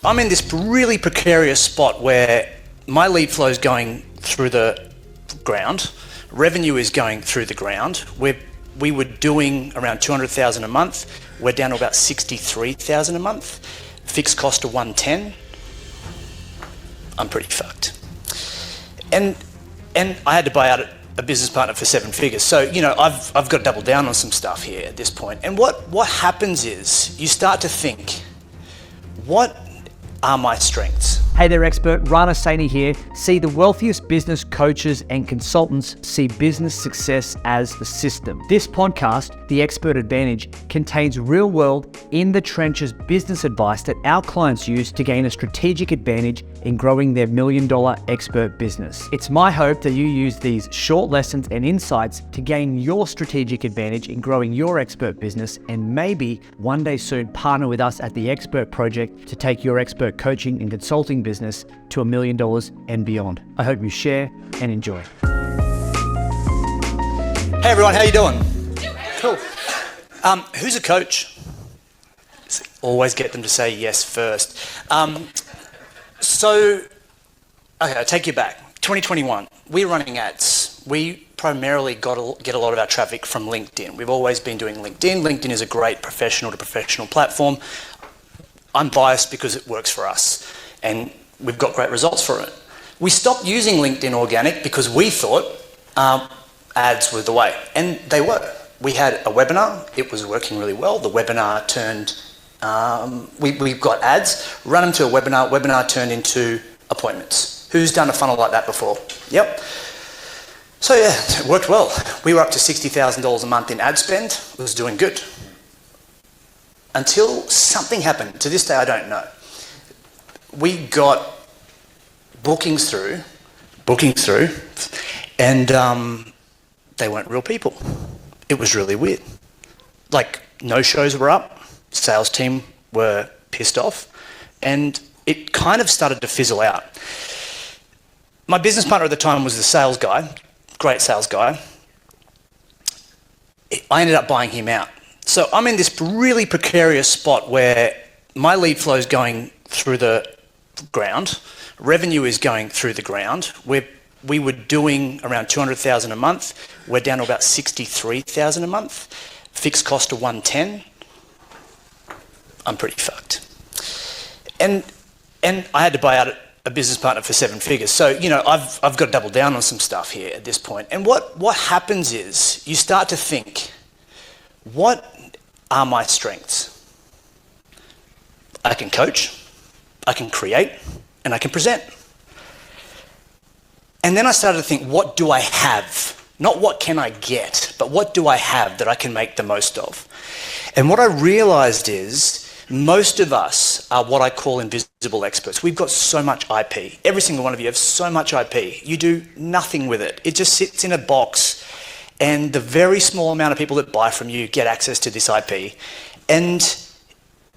I'm in this really precarious spot where my lead flow is going through the ground, revenue is going through the ground. We were doing around 200,000 a month. We're down to about 63,000 a month. Fixed cost of 110. I'm pretty fucked. And I had to buy out a business partner for 7 figures. So, you know, I've got to double down on some stuff here at this point. And what happens is you start to think, what are my strengths? Hey there, expert. Rana Saini here. See, the wealthiest business coaches and consultants see business success as the system. This podcast, The Expert Advantage, contains real-world, in-the-trenches business advice that our clients use to gain a strategic advantage in growing their $1 million expert business. It's my hope that you use these short lessons and insights to gain your strategic advantage in growing your expert business, and maybe one day soon partner with us at The Expert Project to take your expert coaching and consulting business to $1 million and beyond. I hope you share and enjoy. Hey everyone, how you doing? Cool. Who's a coach? Always get them to say yes first. So, okay, I'll take you back. 2021, we're running ads. We primarily get a lot of our traffic from LinkedIn. We've always been doing LinkedIn. LinkedIn is a great professional to professional platform. I'm biased because it works for us and we've got great results for it. We stopped using LinkedIn organic because we thought ads were the way, and they were. We had a webinar, it was working really well. The webinar turned, we've got ads, run them to a webinar turned into appointments. Who's done a funnel like that before? Yep. So yeah, it worked well. We were up to $60,000 a month in ad spend. It was doing good. Until something happened. To this day, I don't know. We got bookings through, and they weren't real people. It was really weird. Like, no shows were up, sales team were pissed off, and it kind of started to fizzle out. My business partner at the time was the sales guy, great sales guy. I ended up buying him out. So I'm in this really precarious spot where my lead flow is going through the ground, revenue is going through the ground. We were doing around 200,000 a month. We're down to about 63,000 a month. Fixed cost of 110. I'm pretty fucked. And I had to buy out a business partner for 7 figures. So, you know, I've got to double down on some stuff here at this point. And what happens is you start to think, what are my strengths? I can coach, I can create, and I can present. And then I started to think, what do I have? Not what can I get, but what do I have that I can make the most of? And what I realized is most of us are what I call invisible experts. We've got so much IP. Every single one of you have so much IP. You do nothing with it. It just sits in a box, and the very small amount of people that buy from you get access to this IP. And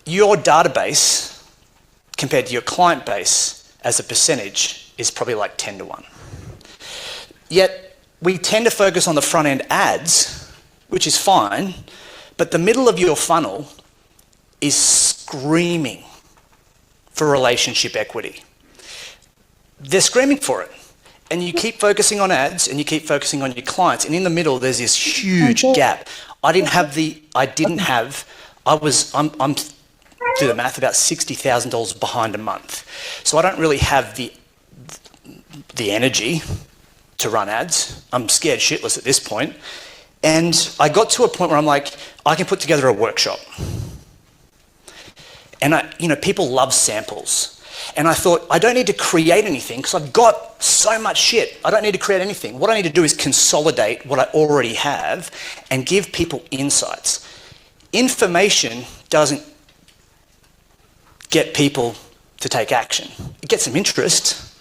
your database compared to your client base as a percentage is probably like 10 to 1. Yet we tend to focus on the front end ads, which is fine, but the middle of your funnel is screaming for relationship equity. They're screaming for it. And you keep focusing on ads and you keep focusing on your clients. And in the middle, there's this huge gap. I'm do the math, about $60,000 behind a month. So I don't really have the energy to run ads. I'm scared shitless at this point. And I got to a point where I'm like, I can put together a workshop. And people love samples. And I thought, I don't need to create anything because I've got so much shit. I don't need to create anything. What I need to do is consolidate what I already have and give people insights. Information doesn't get people to take action. It gets them interest,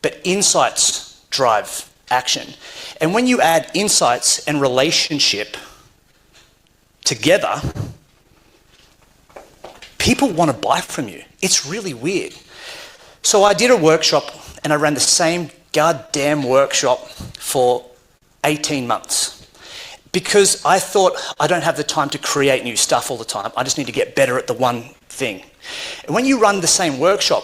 but insights drive action. And when you add insights and relationship together, people want to buy from you. It's really weird. So I did a workshop and I ran the same goddamn workshop for 18 months because I thought I don't have the time to create new stuff all the time. I just need to get better at the one thing. And when you run the same workshop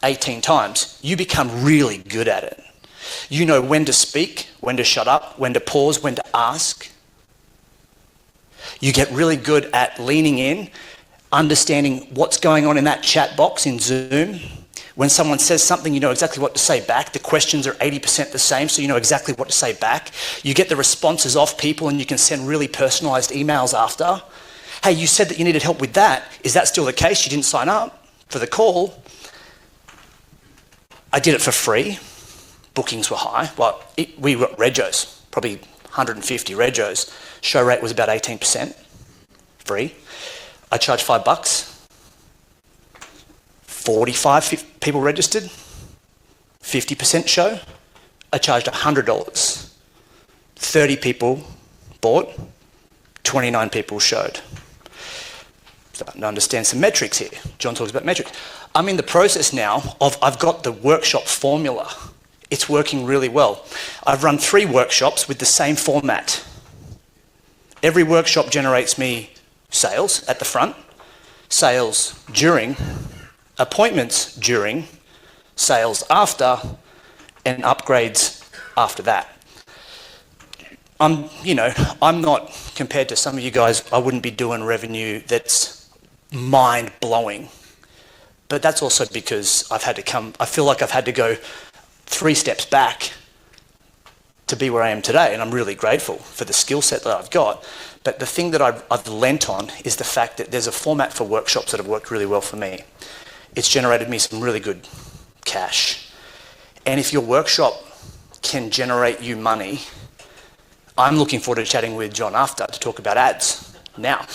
18 times, you become really good at it. You know when to speak, when to shut up, when to pause, when to ask. You get really good at leaning in, understanding what's going on in that chat box in Zoom. When someone says something, you know exactly what to say back. The questions are 80% the same, so you know exactly what to say back. You get the responses off people and you can send really personalized emails after. Hey, you said that you needed help with that. Is that still the case? You didn't sign up for the call. I did it for free. Bookings were high. Well, we got regos, probably 150 regos. Show rate was about 18%, free. I charged $5. 45 people registered, 50% show. I charged $100. 30 people bought, 29 people showed. Starting to understand some metrics here. John talks about metrics. I'm in the process now of, I've got the workshop formula. It's working really well. I've run 3 workshops with the same format. Every workshop generates me sales at the front, sales during, appointments during, sales after, and upgrades after that. I'm not, compared to some of you guys, I wouldn't be doing revenue that's mind-blowing. But that's also because I feel like I've had to go 3 steps back to be where I am today, and I'm really grateful for the skill set that I've got. But the thing that I've lent on is the fact that there's a format for workshops that have worked really well for me. It's generated me some really good cash. And if your workshop can generate you money, I'm looking forward to chatting with John after to talk about ads now.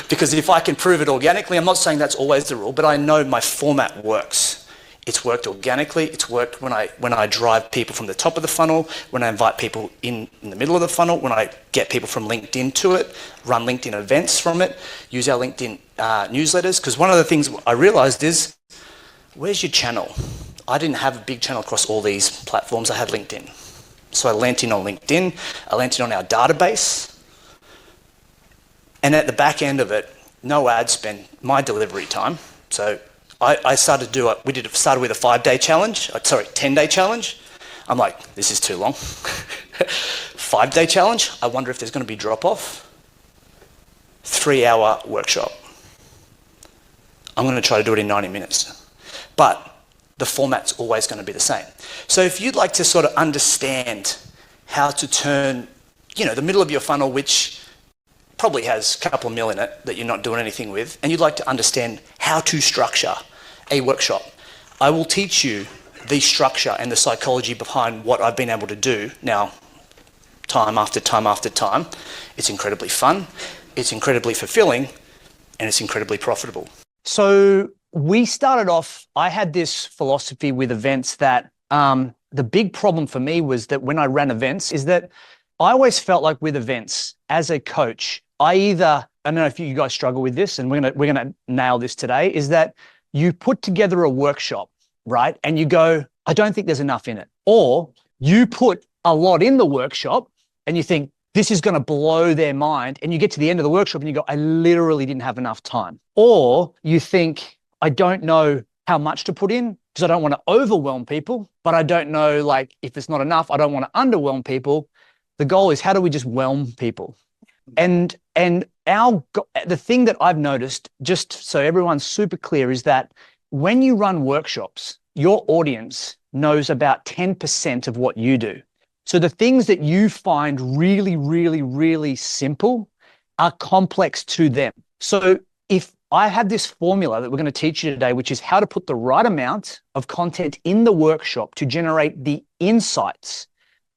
Because if I can prove it organically, I'm not saying that's always the rule, but I know my format works. It's worked organically. It's worked when I drive people from the top of the funnel, when I invite people in the middle of the funnel, when I get people from LinkedIn to it, run LinkedIn events from it, use our LinkedIn newsletters. Because one of the things I realized is, where's your channel? I didn't have a big channel across all these platforms. I had LinkedIn. So I lent in on LinkedIn. I lent in on our database. And at the back end of it, no ad spend, my delivery time. So I started to do it. Started with a 5-day challenge. 10-day challenge. I'm like, this is too long. 5-day challenge. I wonder if there's going to be drop-off. 3-hour workshop. I'm going to try to do it in 90 minutes. But the format's always going to be the same. So if you'd like to sort of understand how to turn, the middle of your funnel, which probably has a couple of mil in it that you're not doing anything with, and you'd like to understand how to structure a workshop, I will teach you the structure and the psychology behind what I've been able to do now, time after time after time. It's incredibly fun, it's incredibly fulfilling, and it's incredibly profitable. So we started off, I had this philosophy with events that the big problem for me was that when I ran events is that I always felt like with events, as a coach, I don't know if you guys struggle with this, and we're gonna nail this today, is that you put together a workshop, right? And you go, I don't think there's enough in it. Or you put a lot in the workshop and you think, this is gonna blow their mind. And you get to the end of the workshop and you go, I literally didn't have enough time. Or you think, I don't know how much to put in because I don't want to overwhelm people, but I don't know, like, if it's not enough, I don't want to underwhelm people. The goal is, how do we just whelm people? And the thing that I've noticed, just so everyone's super clear, is that when you run workshops, your audience knows about 10% of what you do. So the things that you find really, really, really simple are complex to them. So if I have this formula that we're going to teach you today, which is how to put the right amount of content in the workshop to generate the insights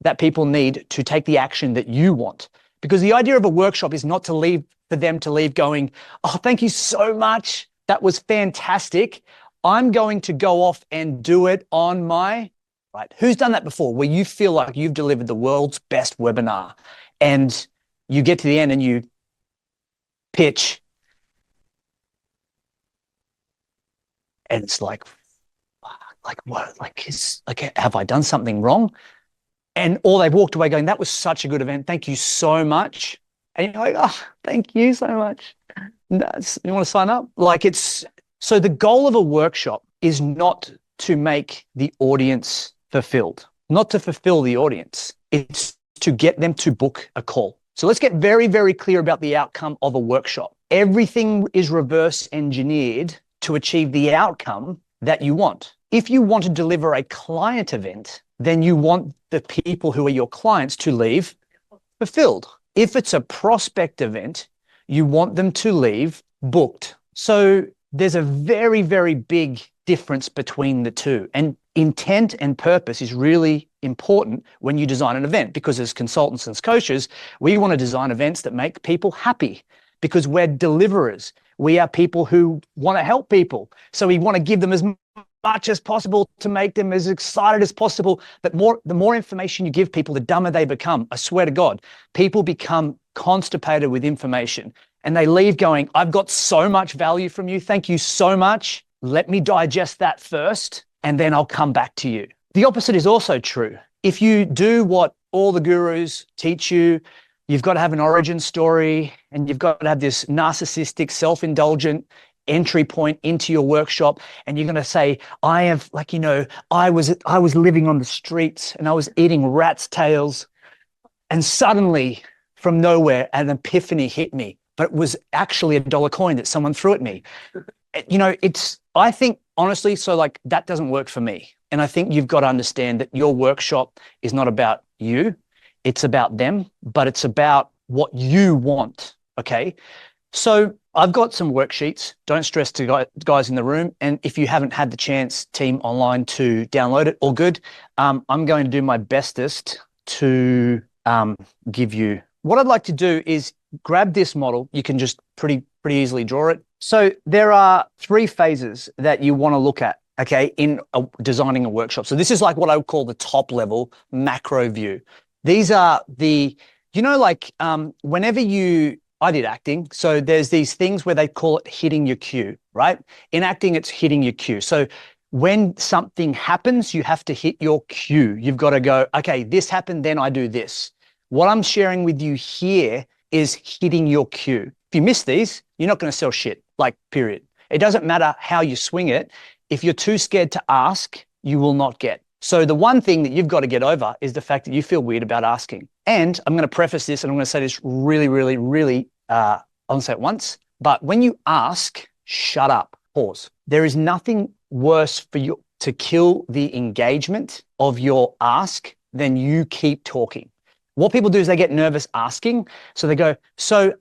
that people need to take the action that you want. Because the idea of a workshop is not for them to leave going, oh, thank you so much. That was fantastic. I'm going to go off and do it on my, right? Who's done that before, where you feel like you've delivered the world's best webinar and you get to the end and you pitch and it's like what? Have I done something wrong? Or they've walked away going, that was such a good event. Thank you so much. And you're like, oh, thank you so much. You want to sign up? So the goal of a workshop is not to make the audience fulfilled, not to fulfill the audience. It's to get them to book a call. So let's get very, very clear about the outcome of a workshop. Everything is reverse engineered to achieve the outcome that you want. If you want to deliver a client event, then you want the people who are your clients to leave fulfilled. If it's a prospect event, you want them to leave booked. So there's a very, very big difference between the two. And intent and purpose is really important when you design an event, because as consultants and coaches, we want to design events that make people happy because we're deliverers. We are people who want to help people. So we want to give them as much as possible to make them as excited as possible. But the more information you give people, the dumber they become. I swear to God, people become constipated with information and they leave going, I've got so much value from you. Thank you so much. Let me digest that first, and then I'll come back to you. The opposite is also true. If you do what all the gurus teach you, you've got to have an origin story, and you've got to have this narcissistic, self-indulgent entry point into your workshop, and you're going to say, I was living on the streets and I was eating rat's tails, and suddenly from nowhere an epiphany hit me, but it was actually $1 coin that someone threw at me. I think honestly, that doesn't work for me. And I think you've got to understand that your workshop is not about you, it's about them, but it's about what you want. Okay. So I've got some worksheets. Don't stress to guys in the room. And if you haven't had the chance, team online, to download it, all good. I'm going to do my bestest to give you. What I'd like to do is grab this model. You can just pretty easily draw it. So there are 3 phases that you want to look at, okay, in designing a workshop. So this is like what I would call the top level macro view. These are whenever I did acting. So there's these things where they call it hitting your cue, right? In acting, it's hitting your cue. So when something happens, you have to hit your cue. You've got to go, okay, this happened, then I do this. What I'm sharing with you here is hitting your cue. If you miss these, you're not going to sell shit, period. It doesn't matter how you swing it. If you're too scared to ask, you will not get. So the one thing that you've got to get over is the fact that you feel weird about asking. And I'm going to preface this, and I'm going to say this really, really, really, I won't say it once, but when you ask, shut up, pause. There is nothing worse for you to kill the engagement of your ask than you keep talking. What people do is they get nervous asking. So they go, so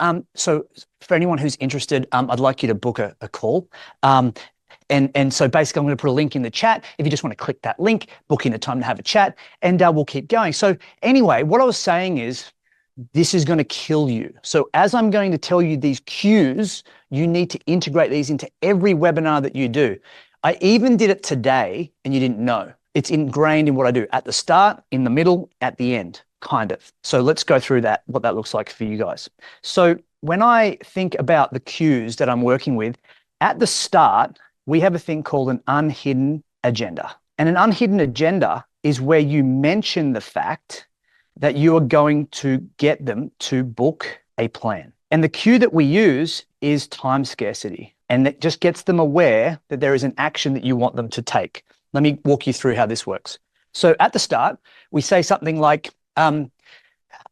for anyone who's interested, I'd like you to book a call. And so basically I'm going to put a link in the chat. If you just want to click that link, book in a time to have a chat, and we'll keep going. So anyway, what I was saying is this is going to kill you. So as I'm going to tell you these cues, you need to integrate these into every webinar that you do. I even did it today and you didn't know. It's ingrained in what I do at the start, in the middle, at the end, kind of. So let's go through that, what that looks like for you guys. So when I think about the cues that I'm working with, at the start, we have a thing called an unhidden agenda. And an unhidden agenda is where you mention the fact that you are going to get them to book a plan. And the cue that we use is time scarcity. And that just gets them aware that there is an action that you want them to take. Let me walk you through how this works. So at the start, we say something like,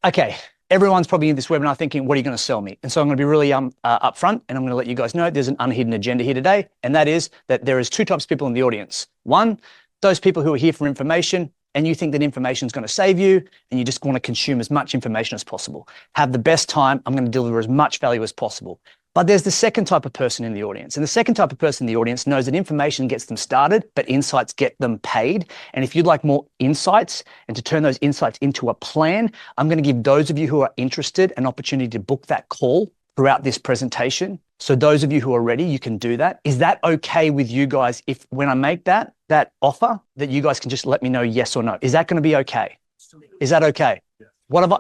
okay, everyone's probably in this webinar thinking, what are you going to sell me? And so I'm going to be really upfront, and I'm going to let you guys know there's an unhidden agenda here today. And that is that there is 2 types of people in the audience. One, those people who are here for information, and you think that information is going to save you, and you just want to consume as much information as possible. Have the best time. I'm going to deliver as much value as possible. But there's the second type of person in the audience. And the second type of person in the audience knows that information gets them started, but insights get them paid. And if you'd like more insights and to turn those insights into a plan, I'm going to give those of you who are interested an opportunity to book that call throughout this presentation. So those of you who are ready, you can do that. Is that okay with you guys if when I make that offer, that you guys can just let me know yes or no? Is that going to be okay? Is that okay? Yeah. What have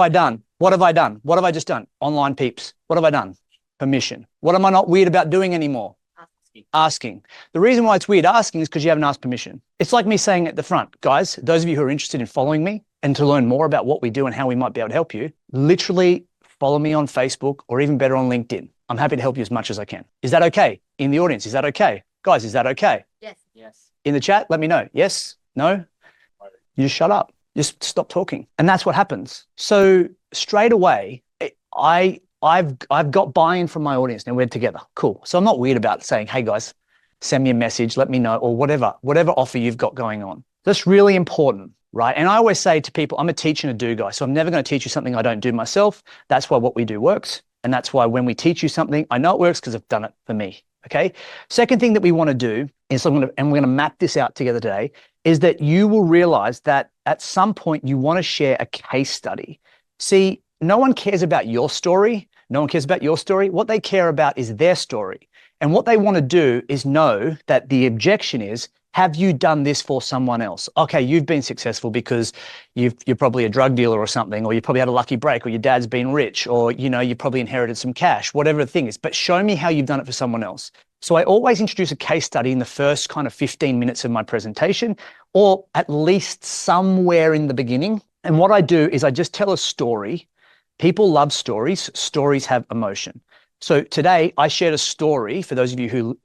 I done? What have I done? What have I just done? Online peeps. What have I done? Permission. What am I not weird about doing anymore? Asking. The reason why it's weird asking is because you haven't asked permission. It's like me saying at the front, guys, those of you who are interested in following me and to learn more about what we do and how we might be able to help you, literally follow me on Facebook or even better on LinkedIn. I'm happy to help you as much as I can. Is that okay? In the audience, is that okay? Guys, is that okay? Yes. Yes. In the chat, let me know. Yes? No? You just shut up. Just stop talking. And that's what happens. So straight away, I've got buy-in from my audience. Now we're together. Cool. So I'm not weird about saying, hey guys, send me a message, let me know, or whatever offer you've got going on. That's really important, right? And I always say to people, I'm a teach and a do guy. So I'm never going to teach you something I don't do myself. That's why what we do works. And that's why when we teach you something, I know it works because I've done it for me. Okay. Second thing that we want to do is we're going to map this out together today, is that you will realize that at some point you want to share a case study. See, no one cares about your story. No one cares about your story. What they care about is their story. And what they want to do is know that the objection is, have you done this for someone else? Okay, you've been successful because you're probably a drug dealer or something, or you probably had a lucky break, or your dad's been rich, or you probably inherited some cash, whatever the thing is. But show me how you've done it for someone else. So I always introduce a case study in the first kind of 15 minutes of my presentation, or at least somewhere in the beginning. And what I do is I just tell a story. People love stories. Stories have emotion. So today I shared a story, for those of you who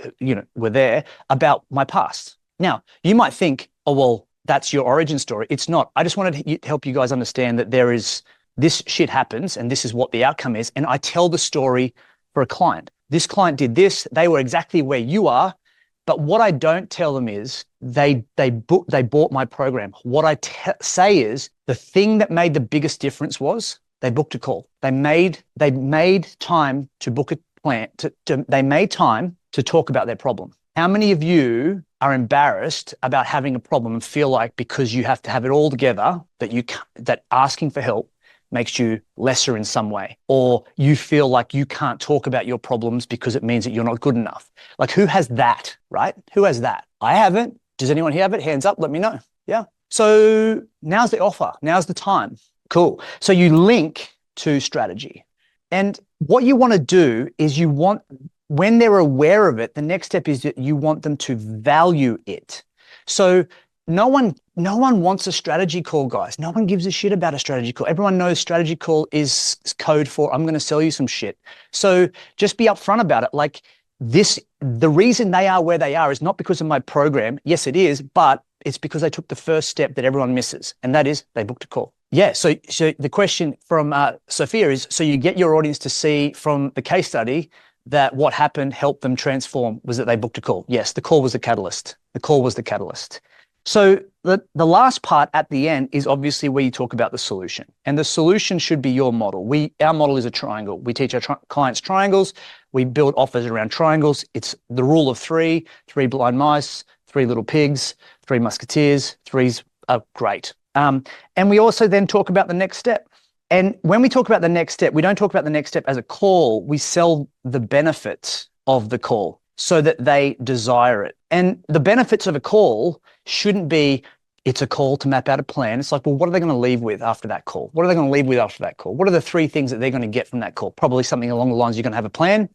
were there, about my past. Now, you might think, oh, well, that's your origin story. It's not. I just wanted to help you guys understand that this shit happens and this is what the outcome is. And I tell the story for a client. This client did this. They were exactly where you are. But what I don't tell them is they bought my program. What I say is the thing that made the biggest difference was they booked a call. They made time to book a plan. They made time to talk about their problem. How many of you are embarrassed about having a problem and feel like because you have to have it all together that asking for help makes you lesser in some way, or you feel like you can't talk about your problems because it means that you're not good enough? Like, who has that, right? Who has that? I haven't. Does anyone here have it? Hands up, let me know. Yeah. So now's the offer. Now's the time. Cool. So you link to strategy. And what you want to do is when they're aware of it, the next step is that you want them to value it. So no one wants a strategy call, guys. No one gives a shit about a strategy call. Everyone knows strategy call is code for, I'm going to sell you some shit. So just be upfront about it. Like the reason they are where they are is not because of my program. Yes, it is, but it's because they took the first step that everyone misses. And that is they booked a call. Yeah. So the question from Sophia is, so you get your audience to see from the case study that what happened helped them transform was that they booked a call. Yes, the call was the catalyst. The call was the catalyst. So the last part at the end is obviously where you talk about the solution. And the solution should be your model. Our model is a triangle. We teach our clients triangles. We build offers around triangles. It's the rule of three blind mice, 3 little pigs, 3 musketeers. Threes are great. And we also then talk about the next step. And when we talk about the next step, we don't talk about the next step as a call. We sell the benefits of the call so that they desire it. And the benefits of a call shouldn't be, it's a call to map out a plan. It's like, well, what are they going to leave with after that call? What are they going to leave with after that call? What are the 3 things that they're going to get from that call? Probably something along the lines, you're going to have a plan,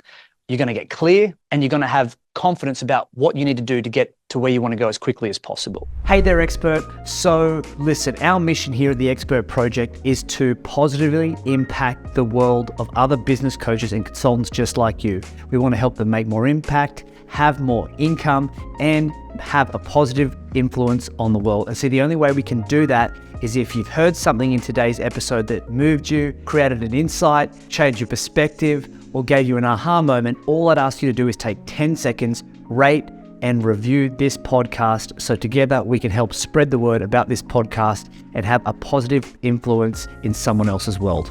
you're going to get clear, and you're going to have confidence about what you need to do to get to where you want to go as quickly as possible. Hey there, expert. So listen, our mission here at the Expert Project is to positively impact the world of other business coaches and consultants just like you. We want to help them make more impact, have more income, and have a positive influence on the world. And see, the only way we can do that is if you've heard something in today's episode that moved you, created an insight, changed your perspective, or gave you an aha moment. All I'd ask you to do is take 10 seconds, rate and review this podcast so together we can help spread the word about this podcast and have a positive influence in someone else's world.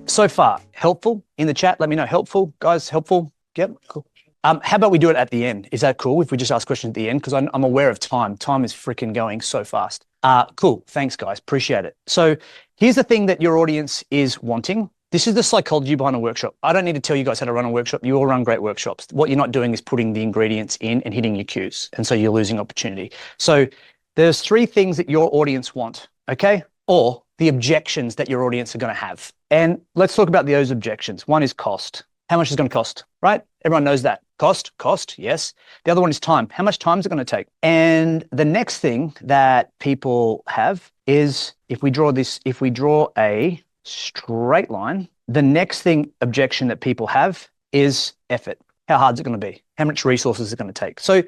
So far, helpful? In the chat, let me know. Helpful? Guys, helpful? Yep, cool. How about we do it at the end? Is that cool if we just ask questions at the end? Because I'm aware of time. Time is freaking going so fast. Cool. Thanks, guys. Appreciate it. So here's the thing that your audience is wanting. This is the psychology behind a workshop. I don't need to tell you guys how to run a workshop. You all run great workshops. What you're not doing is putting the ingredients in and hitting your cues. And so you're losing opportunity. So there's 3 things that your audience want, okay? Or the objections that your audience are going to have. And let's talk about those objections. One is cost. How much is it going to cost, right? Everyone knows that. Cost, yes. The other one is time. How much time is it going to take? And the next thing that people have is if we draw a straight line. The next objection that people have is effort. How hard is it going to be? How much resources is it going to take? So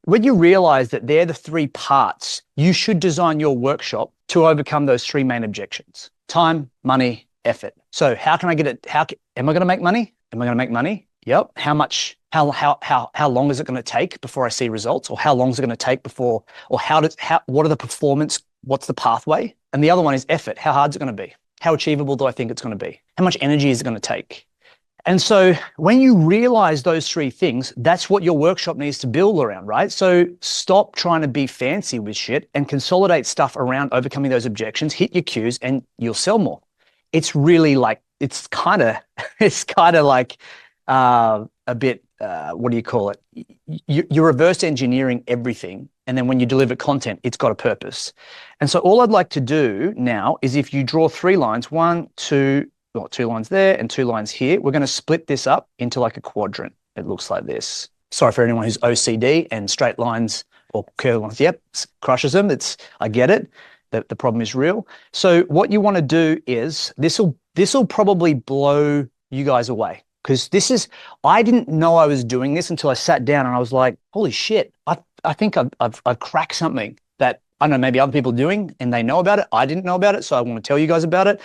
when you realize that they're the three parts, you should design your workshop to overcome those three main objections: time, money, effort. So how can I get it? Am I going to make money? Am I going to make money? Yep. How much? How long is it going to take before I see results? Or how long is it going to take before? Or what are the performance? What's the pathway? And the other one is effort. How hard is it going to be? How achievable do I think it's going to be? How much energy is it going to take? And so when you realize those three things, that's what your workshop needs to build around, right? So stop trying to be fancy with shit and consolidate stuff around overcoming those objections, hit your cues, and you'll sell more. It's really like, it's kind of like a bit, what do you call it? You're reverse engineering everything. And then when you deliver content, it's got a purpose. And so all I'd like to do now is, if you draw 3 lines, 2 lines there and 2 lines here, we're going to split this up into like a quadrant. It looks like this. Sorry for anyone who's OCD and straight lines or curved lines. Yep, crushes them. I get it. The problem is real. So what you want to do is, this will probably blow you guys away, because I didn't know I was doing this until I sat down and I was like, holy shit, I think I've cracked something that I don't know, maybe other people are doing and they know about it. I didn't know about it, so I want to tell you guys about it.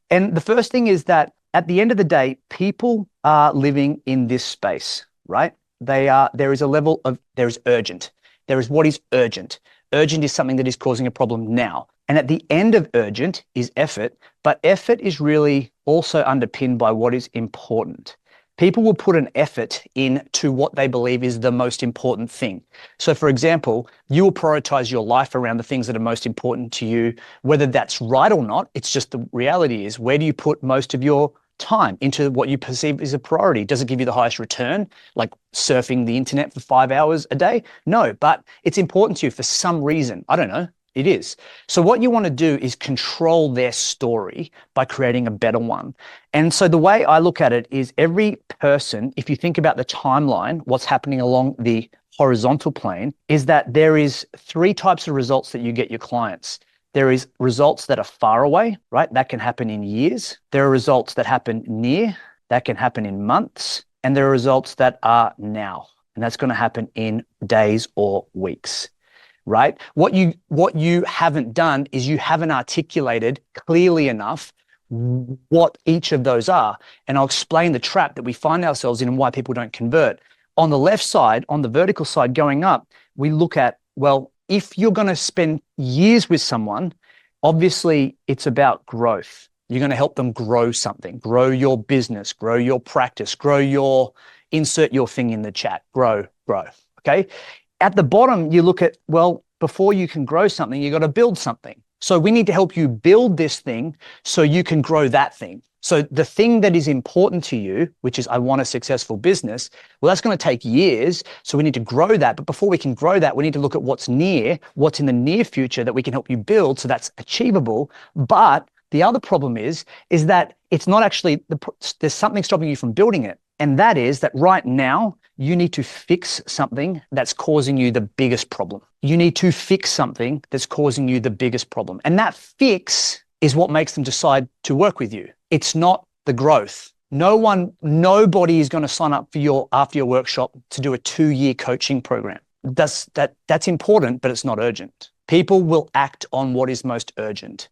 And the first thing is that at the end of the day, people are living in this space, right? There is urgent. There is what is urgent. Urgent is something that is causing a problem now. And at the end of urgent is effort, but effort is really also underpinned by what is important. People will put an effort into what they believe is the most important thing. So for example, you will prioritize your life around the things that are most important to you, whether that's right or not. It's just the reality is, where do you put most of your time? Into what you perceive as a priority. Does it give you the highest return, like surfing the internet for 5 hours a day? No, but it's important to you for some reason. I don't know. It is. So what you want to do is control their story by creating a better one. And so the way I look at it is, every person, if you think about the timeline, what's happening along the horizontal plane is that there is 3 types of results that you get your clients. There is results that are far away, right? That can happen in years. There are results that happen near, that can happen in months. And there are results that are now, and that's going to happen in days or weeks. Right? What you haven't done is you haven't articulated clearly enough what each of those are. And I'll explain the trap that we find ourselves in and why people don't convert. On the left side, on the vertical side going up, we look at, well, if you're going to spend years with someone, obviously it's about growth. You're going to help them grow something, grow your business, grow your practice, insert your thing in the chat, grow, okay? At the bottom, you look at, well, before you can grow something, you got to build something. So we need to help you build this thing so you can grow that thing. So the thing that is important to you, which is, I want a successful business, well, that's going to take years. So we need to grow that. But before we can grow that, we need to look at what's in the near future that we can help you build, so that's achievable. But the other problem is that it's not actually, there's something stopping you from building it. And that is that right now, you need to fix something that's causing you the biggest problem. You need to fix something that's causing you the biggest problem. And that fix is what makes them decide to work with you. It's not the growth. Nobody is going to sign up for after your workshop to do a 2-year coaching program. That's important, but it's not urgent. People will act on what is most urgent.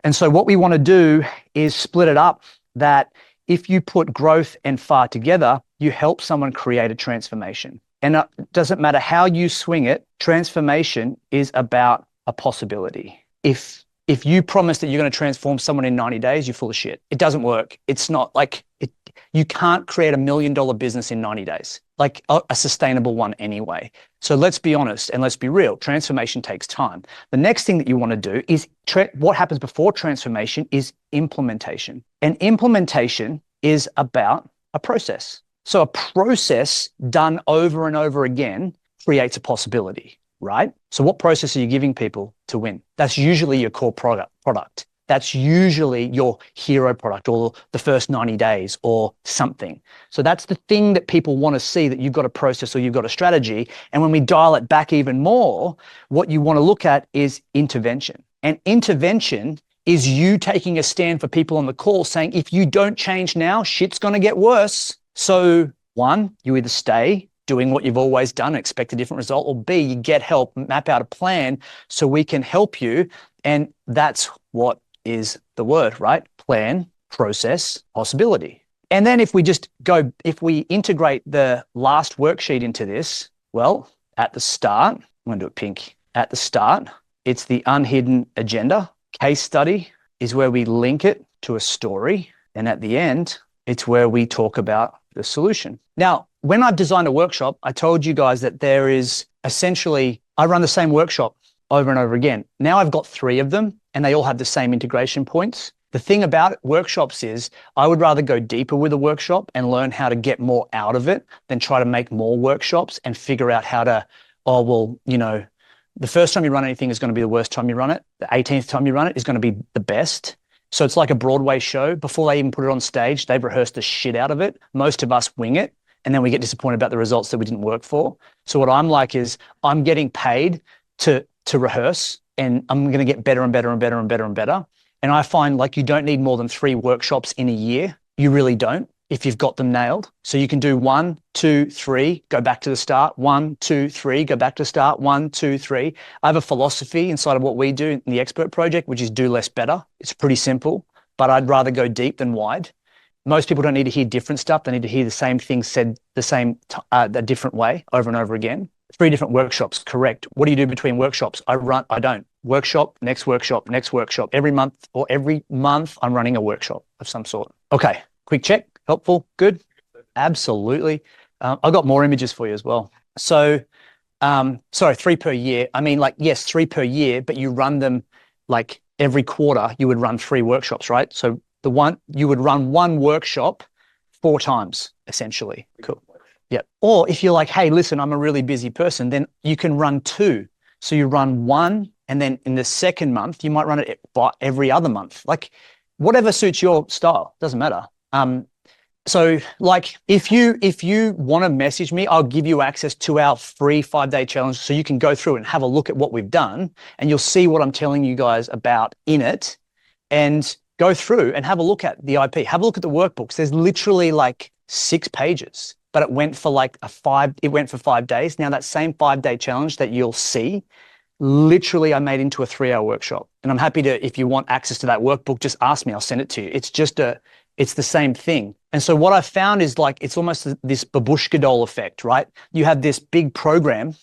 And so what we want to do is split it up, that if you put growth and far together, you help someone create a transformation. And it doesn't matter how you swing it, transformation is about a possibility. If you promise that you're going to transform someone in 90 days, you're full of shit. It doesn't work. It's not like it. You can't create $1 million business in 90 days, like a sustainable one anyway. So let's be honest and let's be real. Transformation takes time. The next thing that you want to do is what happens before transformation is implementation. And implementation is about a process. So a process done over and over again creates a possibility, right? So what process are you giving people to win? That's usually your core product. That's usually your hero product, or the first 90 days or something. So that's the thing that people want to see, that you've got a process or you've got a strategy. And when we dial it back even more, what you want to look at is intervention. And intervention is you taking a stand for people on the call saying, if you don't change now, shit's going to get worse. So one, you either stay doing what you've always done and expect a different result, or B, you get help, map out a plan so we can help you. And that's what is the word, right? Plan, process, possibility. And then if we integrate the last worksheet into this, well, at the start, I'm going to do it pink. At the start, it's the unhidden agenda. Case study is where we link it to a story. And at the end, it's where we talk about the solution. Now, when I've designed a workshop, I told you guys that there is essentially, I run the same workshop over and over again. Now I've got 3 of them and they all have the same integration points. The thing about workshops is I would rather go deeper with a workshop and learn how to get more out of it than try to make more workshops and figure out how to, the first time you run anything is going to be the worst time you run it. The 18th time you run it is going to be the best. So it's like a Broadway show. Before they even put it on stage, they've rehearsed the shit out of it. Most of us wing it, and then we get disappointed about the results that we didn't work for. So what I'm like is I'm getting paid to rehearse, and I'm going to get better and better and better and better and better. And I find like you don't need more than 3 workshops in a year. You really don't, if you've got them nailed. So you can do 1, 2, 3, go back to the start, 1, 2, 3, go back to the start, 1, 2, 3. I have a philosophy inside of what we do in the Expert Project, which is do less better. It's pretty simple, but I'd rather go deep than wide. Most people don't need to hear different stuff. They need to hear the same thing said a different way over and over again. 3 different workshops, correct. What do you do between workshops? I don't. Workshop, next workshop, next workshop. Every month I'm running a workshop of some sort. Okay, quick check. Helpful? Good? Absolutely. I've got more images for you as well. So, 3 per year. I mean, yes, 3 per year, but you run them like every quarter, you would run 3 workshops, right? So you would run 1 workshop 4 times, essentially. Cool. Yeah. Or if you're like, hey, listen, I'm a really busy person, then you can run 2. So you run 1, and then in the second month, you might run it every other month. Like whatever suits your style, doesn't matter. So like if you want to message me, I'll give you access to our free 5-day challenge so you can go through and have a look at what we've done, and you'll see what I'm telling you guys about in it, and go through and have a look at the IP, have a look at the workbooks. There's literally like 6 pages, but it went for 5 days. Now that same 5-day challenge that you'll see, literally I made into a 3-hour workshop, and I'm happy to, if you want access to that workbook, just ask me, I'll send it to you. It's the same thing. And so what I found is like, it's almost this babushka doll effect, right? You have this big program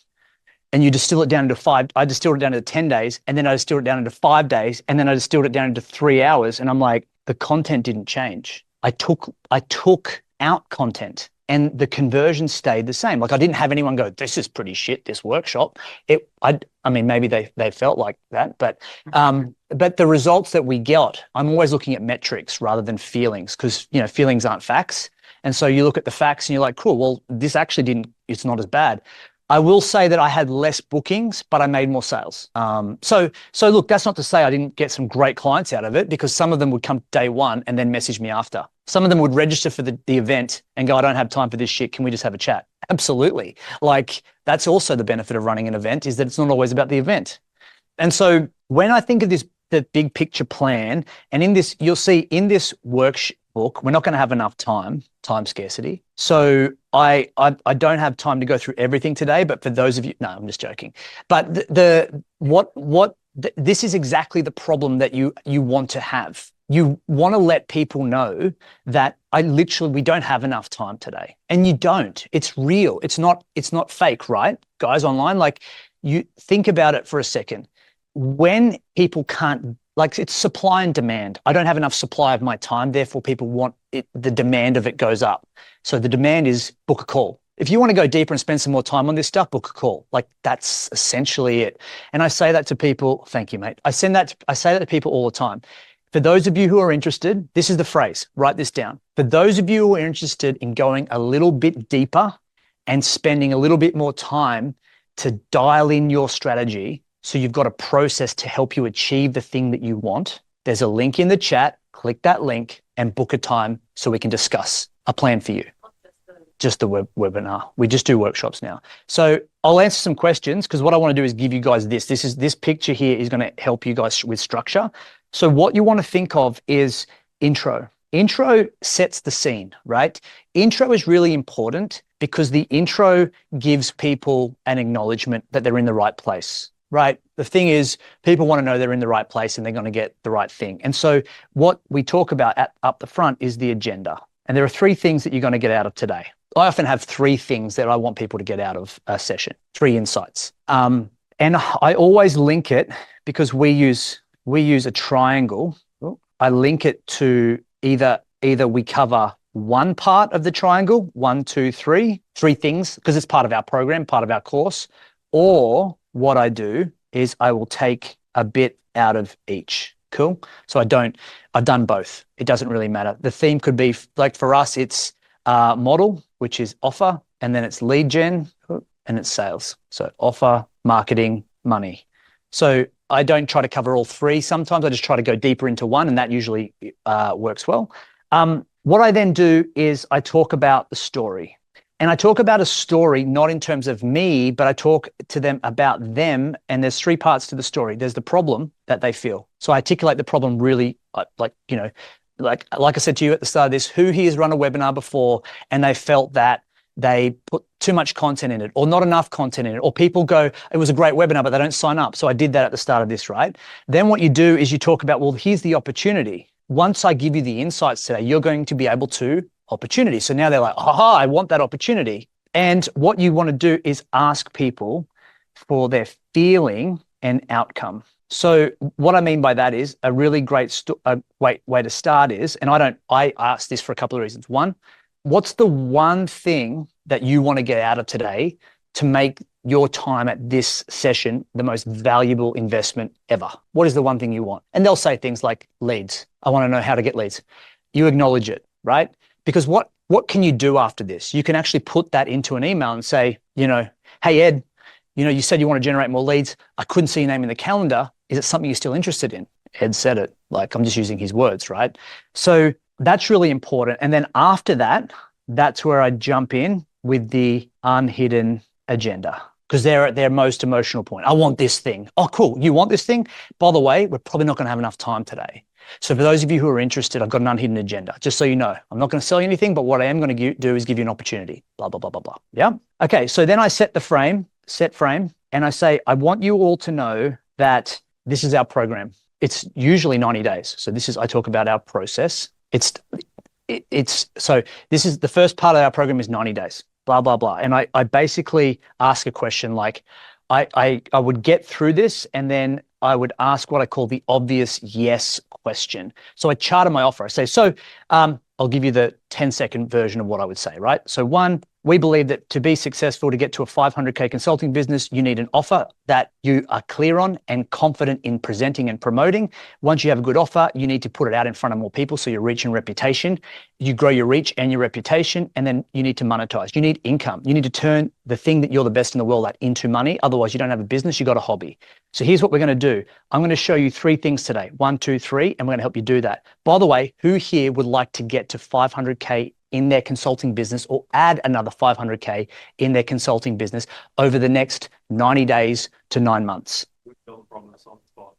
and you distill it down into 5. I distilled it down to 10 days, and then I distilled it down into 5 days, and then I distilled it down into 3 hours. And I'm like, the content didn't change. I took out content, and the conversion stayed the same. Like I didn't have anyone go, this is pretty shit, this workshop. I mean, maybe they felt like that, but the results that we got, I'm always looking at metrics rather than feelings, because feelings aren't facts. And so you look at the facts and you're like, cool, well, this actually it's not as bad. I will say that I had less bookings, but I made more sales. So look, that's not to say I didn't get some great clients out of it, because some of them would come day 1 and then message me after. Some of them would register for the event and go, I don't have time for this shit. Can we just have a chat? Absolutely. Like that's also the benefit of running an event, is that it's not always about the event. And so when I think of the big picture plan, and in this, you'll see in this workbook, we're not going to have enough time scarcity. So I don't have time to go through everything today, but for those of you, no, I'm just joking. But this is exactly the problem that you want to have. You want to let people know that we don't have enough time today. And you don't. It's real. It's not fake, right? Guys online, like you think about it for a second. When people can't, like it's supply and demand. I don't have enough supply of my time, therefore people want it, the demand of it goes up. So the demand is book a call. If you want to go deeper and spend some more time on this stuff, book a call. Like that's essentially it. And I say that to people, thank you, mate. I say that to people all the time. For those of you who are interested, this is the phrase, write this down. For those of you who are interested in going a little bit deeper and spending a little bit more time to dial in your strategy, so you've got a process to help you achieve the thing that you want, there's a link in the chat. Click that link and book a time so we can discuss a plan for you. Just the webinar. We just do workshops now. So I'll answer some questions, because what I want to do is give you guys this. This picture here is going to help you guys with structure. So what you want to think of is intro. Intro sets the scene, right? Intro is really important because the intro gives people an acknowledgement that they're in the right place, right? The thing is, people want to know they're in the right place and they're going to get the right thing. And so what we talk about up the front is the agenda. And there are 3 things that you're going to get out of today. I often have 3 things that I want people to get out of a session, 3 insights. And I always link it because we use a triangle. I link it to either we cover one part of the triangle, 1, 2, 3 things, because it's part of our program, part of our course, or what I do is I will take a bit out of each. Cool. So I've done both. It doesn't really matter. The theme could be like for us, it's model, which is offer, and then it's lead gen, and it's sales. So offer, marketing, money. So I don't try to cover all 3. Sometimes I just try to go deeper into one, and that usually works well. What I then do is I talk about the story. And I talk about a story, not in terms of me, but I talk to them about them. And there's 3 parts to the story. There's the problem that they feel. So I articulate the problem really like I said to you at the start of this, who here has run a webinar before and they felt that they put too much content in it or not enough content in it, or people go, it was a great webinar, but they don't sign up. So I did that at the start of this, right? Then what you do is you talk about, well, here's the opportunity. Once I give you the insights today, you're going to be able to opportunity. So now they're like, aha, I want that opportunity. And what you want to do is ask people for their feeling and outcome. So what I mean by that is a really great way to start is, and I ask this for a couple of reasons. One, what's the one thing that you want to get out of today to make your time at this session the most valuable investment ever? What is the one thing you want? And they'll say things like leads. I want to know how to get leads. You acknowledge it, right? Because what can you do after this? You can actually put that into an email and say, hey, Ed, you said you want to generate more leads. I couldn't see your name in the calendar. Is it something you're still interested in? Ed said it. Like, I'm just using his words, right? So that's really important. And then after that, that's where I jump in with the unhidden agenda, because they're at their most emotional point. I want this thing. Oh, cool. You want this thing? By the way, we're probably not going to have enough time today. So for those of you who are interested, I've got an unhidden agenda, just so you know. I'm not going to sell you anything, but what I am going to do is give you an opportunity, blah, blah, blah, blah, blah. Yeah? Okay, so then I set frame, and I say, I want you all to know that this is our program. It's usually 90 days. So I talk about our process. So this is the first part of our program is 90 days, blah, blah, blah. And I basically ask a question like, I would get through this and then I would ask what I call the obvious yes question. So I charter my offer. I say, I'll give you the 10-second version of what I would say, right? So 1, we believe that to be successful, to get to a 500K consulting business, you need an offer that you are clear on and confident in presenting and promoting. Once you have a good offer, you need to put it out in front of more people so your reach and reputation. You grow your reach and your reputation, and then you need to monetize. You need income. You need to turn the thing that you're the best in the world at into money. Otherwise, you don't have a business, you got a hobby. So here's what we're going to do. I'm going to show you 3 things today, 1, 2, 3, and we're going to help you do that. By the way, who here would like to get to 500K in their consulting business or add another 500K in their consulting business over the next 90 days to 9 months?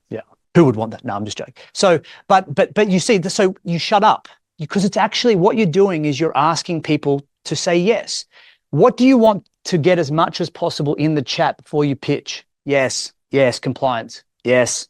Yeah. Who would want that? No, I'm just joking. So, but you see, so you shut up because it's actually what you're doing is you're asking people to say yes. What do you want to get as much as possible in the chat before you pitch? Yes, yes, compliance, yes.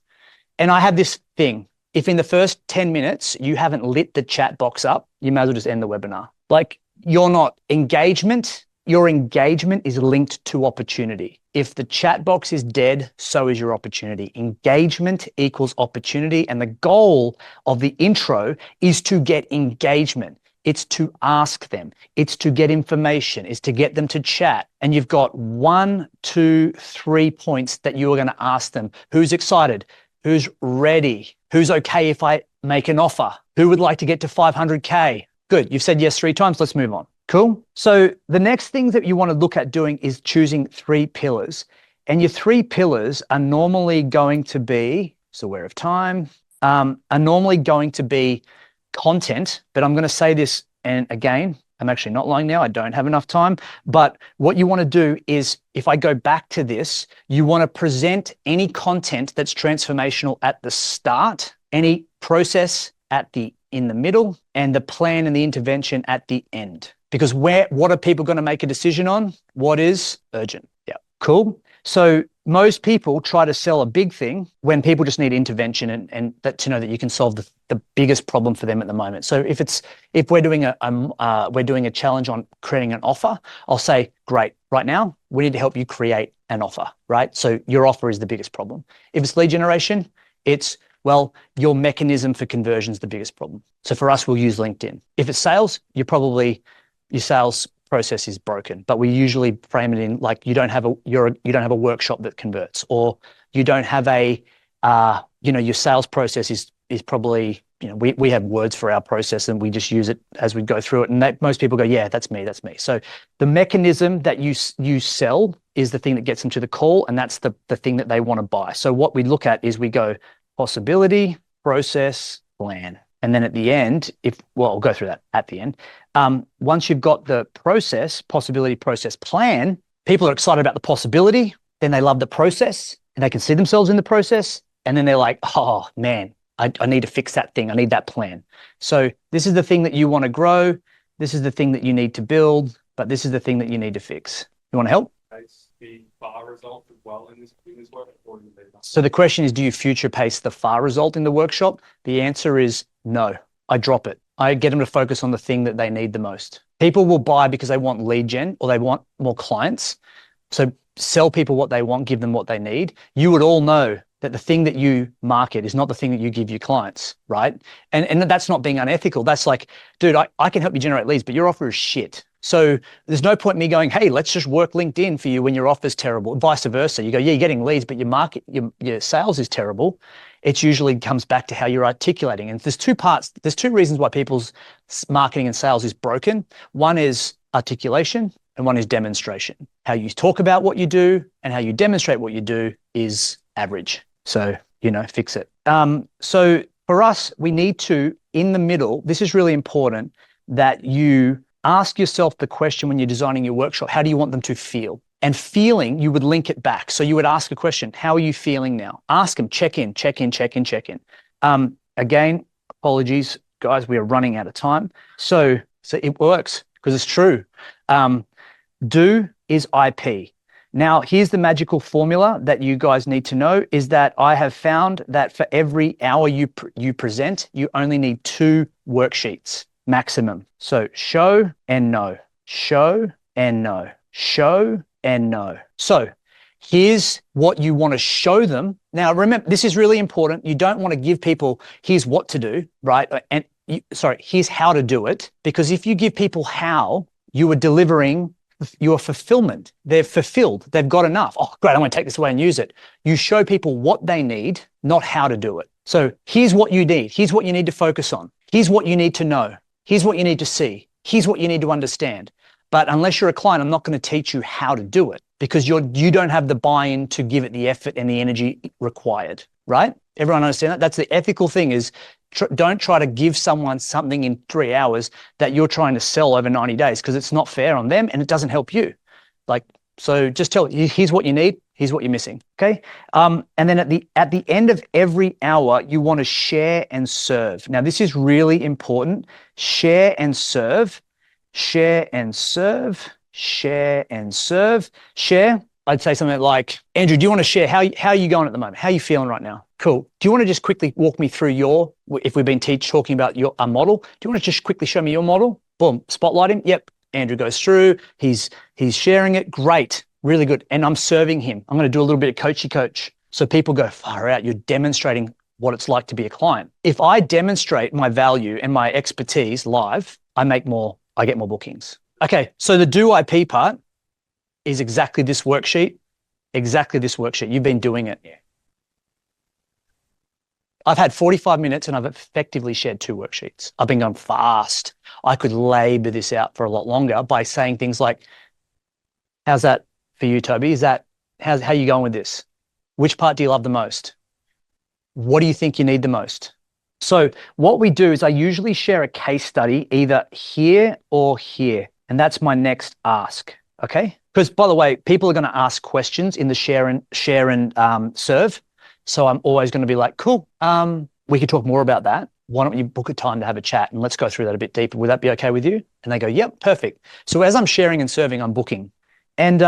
And I have this thing. If in the first 10 minutes you haven't lit the chat box up, you may as well just end the webinar. Like your engagement is linked to opportunity. If the chat box is dead, so is your opportunity. Engagement equals opportunity. And the goal of the intro is to get engagement. It's to ask them. It's to get information. It's to get them to chat. And you've got 1, 2, 3 points that you are going to ask them. Who's excited? Who's ready? Who's okay if I make an offer? Who would like to get to 500K? Good. You've said yes 3 times. Let's move on. Cool. So the next thing that you want to look at doing is choosing 3 pillars. And your 3 pillars are normally going to be, just aware of time, are normally going to be content. But I'm going to say this, and again, I'm actually not lying now. I don't have enough time. But what you want to do is, if I go back to this, you want to present any content that's transformational at the start any process in the middle, and the plan and the intervention at the end. Because what are people going to make a decision on? What is urgent? Yeah, cool. So most people try to sell a big thing when people just need intervention and that to know that you can solve the biggest problem for them at the moment. So if we're doing a challenge on creating an offer, I'll say, great, right now we need to help you create an offer, right? So your offer is the biggest problem. If it's lead generation, it's, well, your mechanism for conversion is the biggest problem. So for us, we'll use LinkedIn. If it's sales, your sales process is broken, but we usually frame it in like you don't have a workshop that converts, or you don't have your sales process is probably, we have words for our process and we just use it as we go through it. And most people go, yeah, that's me. So the mechanism that you sell is the thing that gets them to the call, and that's the thing that they want to buy. So what we look at is we go possibility, process, plan. And then at the end, I'll go through that at the end. Once you've got the possibility, process, plan, people are excited about the possibility, then they love the process and they can see themselves in the process. And then they're like, oh man, I need to fix that thing. I need that plan. So this is the thing that you want to grow. This is the thing that you need to build, but this is the thing that you need to fix. You want to help? The far result as well in this work? So the question is, do you future pace the far result in the workshop? The answer is no. I drop it. I get them to focus on the thing that they need the most. People will buy because they want lead gen or they want more clients. So sell people what they want, give them what they need. You would all know that the thing that you market is not the thing that you give your clients, right? And that's not being unethical. That's like, dude, I can help you generate leads, but your offer is shit. So there's no point in me going, hey, let's just work LinkedIn for you when your offer's terrible. Vice versa. You go, yeah, you're getting leads, but your sales is terrible. It usually comes back to how you're articulating. And there's two parts. There's two reasons why people's marketing and sales is broken. One is articulation and one is demonstration. How you talk about what you do and how you demonstrate what you do is average. So, fix it. So for us, we need to, in the middle, this is really important, that you ask yourself the question when you're designing your workshop, how do you want them to feel? And feeling, you would link it back. So you would ask a question, how are you feeling now? Ask them, check in. Again, apologies, guys, we are running out of time. So it works because it's true. Do is IP. Now, here's the magical formula that you guys need to know is that I have found that for every hour you present, you only need 2 worksheets maximum. So show and know, show and know, show and know. So here's what you want to show them. Now, remember, this is really important. You don't want to give people, here's what to do, right? And here's how to do it. Because if you give people how, you are delivering your fulfillment. They're fulfilled. They've got enough. Oh, great, I'm going to take this away and use it. You show people what they need, not how to do it. So here's what you need. Here's what you need to focus on. Here's what you need to know. Here's what you need to see. Here's what you need to understand. But unless you're a client, I'm not going to teach you how to do it because you don't have the buy-in to give it the effort and the energy required, right? Everyone understand that? That's the ethical thing is don't try to give someone something in 3 hours that you're trying to sell over 90 days because it's not fair on them and it doesn't help you. So just tell you, here's what you need, here's what you're missing, okay? And then at the end of every hour, you want to share and serve. Now, this is really important. Share and serve, share and serve, share and serve. Share, I'd say something like, Andrew, do you want to share how are you going at the moment? How are you feeling right now? Cool. Do you want to just quickly walk me through if we've been talking about a model, do you want to just quickly show me your model? Boom, spotlight him. Yep. Andrew goes through, he's sharing it. Great, really good. And I'm serving him. I'm going to do a little bit of coachy coach. So people go, far out, you're demonstrating what it's like to be a client. If I demonstrate my value and my expertise live, I get more bookings. Okay, so the do IP part is exactly this worksheet. You've been doing it. I've had 45 minutes and I've effectively shared 2 worksheets. I've been going fast. I could labor this out for a lot longer by saying things like, how's that for you, Toby? How are you going with this? Which part do you love the most? What do you think you need the most? So what we do is I usually share a case study either here or here. And that's my next ask, okay? Because by the way, people are going to ask questions in the share and serve. So I'm always going to be like, cool. we could talk more about that. Why don't you book a time to have a chat and let's go through that a bit deeper. Would that be okay with you? And they go, yep, perfect. So as I'm sharing and serving, I'm booking. And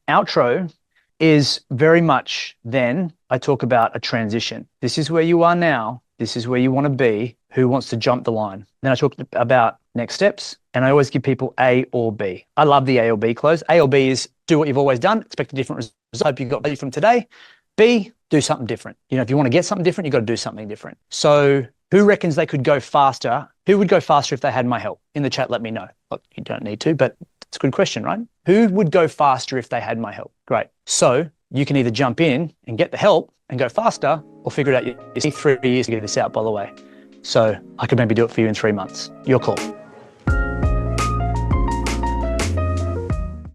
outro is very much then I talk about a transition. This is where you are now. This is where you want to be. Who wants to jump the line? Then I talk about next steps, and I always give people A or B. I love the A or B close. A or B is do what you've always done, expect a different result. Hope you got value from today. B, do something different. You know, if you want to get something different, you've got to do something different. So who reckons they could go faster? Who would go faster if they had my help? In the chat, let me know. Look, you don't need to, but it's a good question, right? Who would go faster if they had my help? Great. So you can either jump in and get the help and go faster, or figure it out. You see 3 years to get this out, by the way. So I could maybe do it for you in 3 months. Your call.